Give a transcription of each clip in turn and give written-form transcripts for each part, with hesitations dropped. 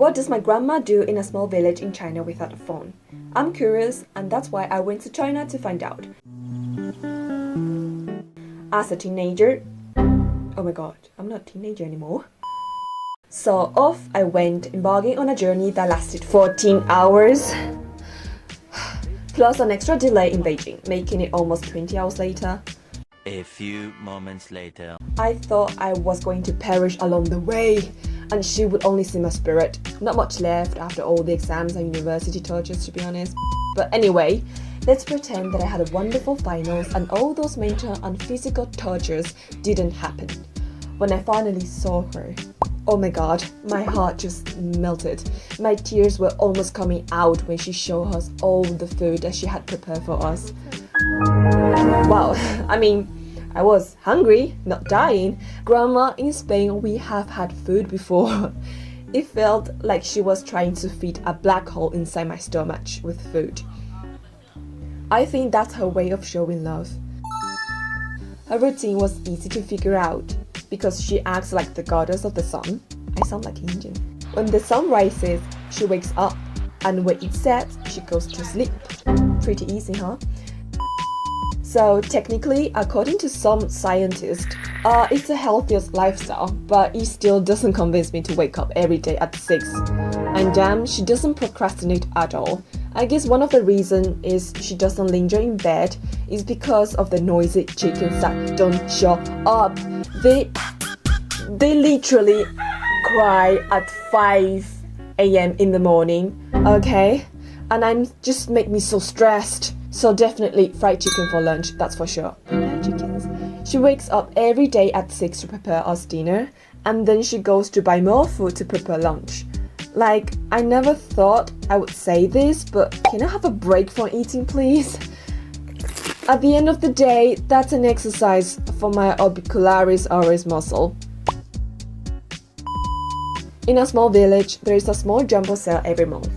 What does my grandma do in a small village in China without a phone? I'm curious, and that's why I went to China to find out. As a teenager, oh my god, I'm not a teenager anymore. So off I went, embarking on a journey that lasted 14 hours. Plus an extra delay in Beijing, making it almost 20 hours later. A few moments later. I thought I was going to perish along the way, and she would only see my spirit. Not much left after all the exams and university tortures, to be honest. But anyway, let's pretend that I had a wonderful finals and all those mental and physical tortures didn't happen. When I finally saw her, oh my god, my heart just melted. My tears were almost coming out when she showed us all the food that she had prepared for us. Wow, I mean, I was hungry, not dying. Grandma, in Spain, we have had food before. It felt like she was trying to feed a black hole inside my stomach with food. I think that's her way of showing love. Her routine was easy to figure out because she acts like the goddess of the sun. I sound like Indian. When the sun rises, she wakes up, and when it sets, she goes to sleep. Pretty easy, huh? So technically, according to some scientists, it's the healthiest lifestyle, but it still doesn't convince me to wake up every day at 6. And damn, she doesn't procrastinate at all. I guess one of the reasons is she doesn't linger in bed is because of the noisy chickens that don't shut up. They literally cry at 5 a.m. in the morning, okay? And I'm just make me so stressed. So definitely fried chicken for lunch, that's for sure. Fried chickens. She wakes up every day at 6 to prepare us dinner, and then she goes to buy more food to prepare lunch. Like, I never thought I would say this, but can I have a break from eating, please? At the end of the day, that's an exercise for my orbicularis oris muscle. In a small village, there is a small jumbo sale every month,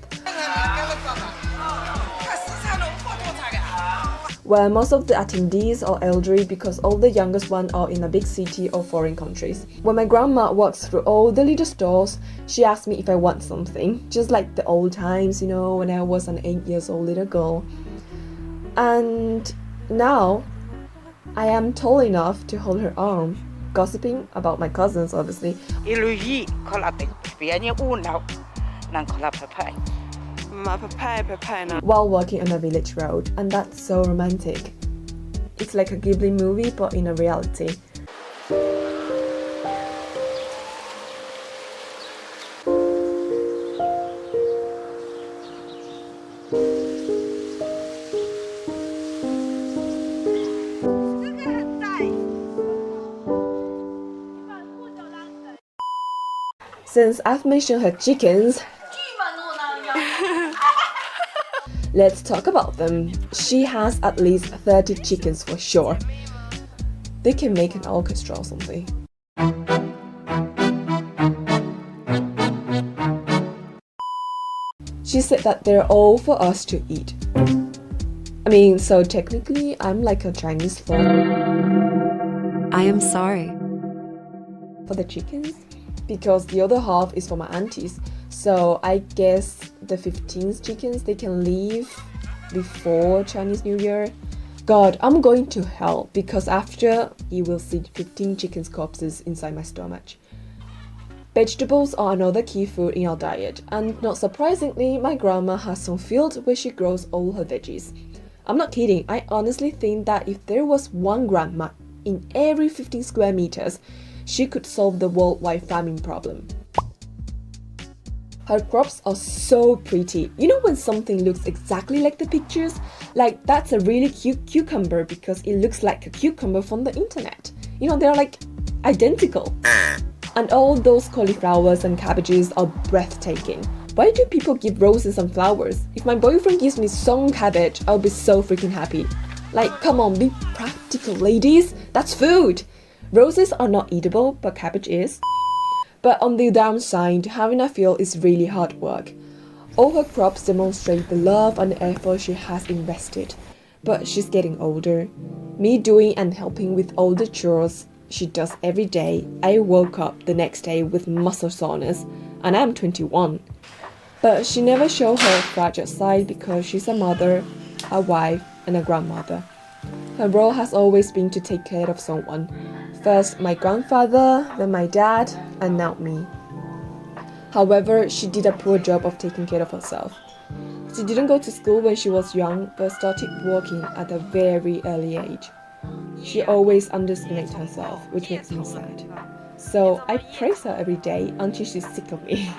where most of the attendees are elderly because all the youngest ones are in a big city or foreign countries. When my grandma walks through all the little stores, she asks me if I want something, just like the old times, you know, when I was an 8-year-old little girl. And now, I am tall enough to hold her arm, gossiping about my cousins, obviously. While walking on a village road, and that's so romantic. It's like a Ghibli movie, but in a reality. Since I've mentioned her chickens, let's talk about them. She has at least 30 chickens for sure. They can make an orchestra or something. She said that they're all for us to eat. I mean, so technically, I'm like a Chinese phone. I am sorry. For the chickens? Because the other half is for my aunties. So I guess the 15 chickens, they can leave before Chinese New Year. God, I'm going to hell because after you will see 15 chickens' corpses inside my stomach. Vegetables are another key food in our diet, and not surprisingly, my grandma has some field where she grows all her veggies. I'm not kidding, I honestly think that if there was one grandma in every 15 square meters, she could solve the worldwide famine problem. Her crops are so pretty. You know when something looks exactly like the pictures? Like, that's a really cute cucumber because it looks like a cucumber from the internet. You know, they're like identical. And all those cauliflowers and cabbages are breathtaking. Why do people give roses and flowers? If my boyfriend gives me some cabbage, I'll be so freaking happy. Like, come on, be practical, ladies. That's food. Roses are not eatable, but cabbage is. But on the downside, having a field is really hard work. All her crops demonstrate the love and effort she has invested. But she's getting older. Me doing and helping with all the chores she does every day, I woke up the next day with muscle soreness. and I'm 21. But she never showed her fragile side because she's a mother, a wife, and a grandmother. Her role has always been to take care of someone. First my grandfather, then my dad, and now me. However, she did a poor job of taking care of herself. She didn't go to school when she was young, but started working at a very early age. She always underestimated herself, which makes me sad. So I praise her every day until she's sick of me.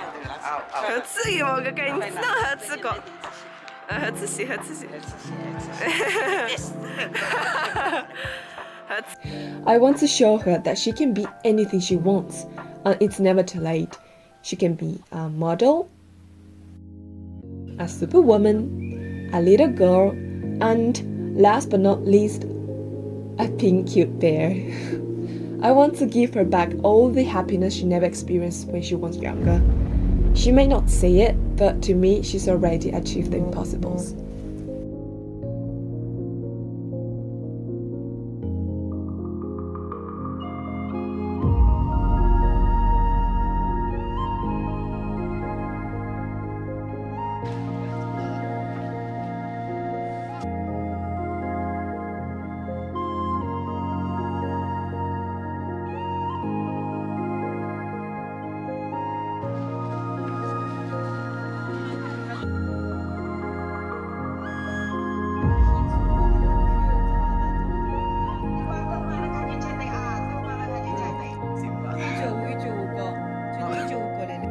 I want to show her that she can be anything she wants, and it's never too late. She can be a model, a superwoman, a little girl, and last but not least, a pink cute bear. I want to give her back all the happiness she never experienced when she was younger. She may not say it, but to me, she's already achieved the impossibles.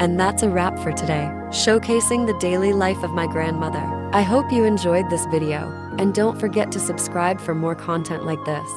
And that's a wrap for today, showcasing the daily life of my grandmother. I hope you enjoyed this video, and don't forget to subscribe for more content like this.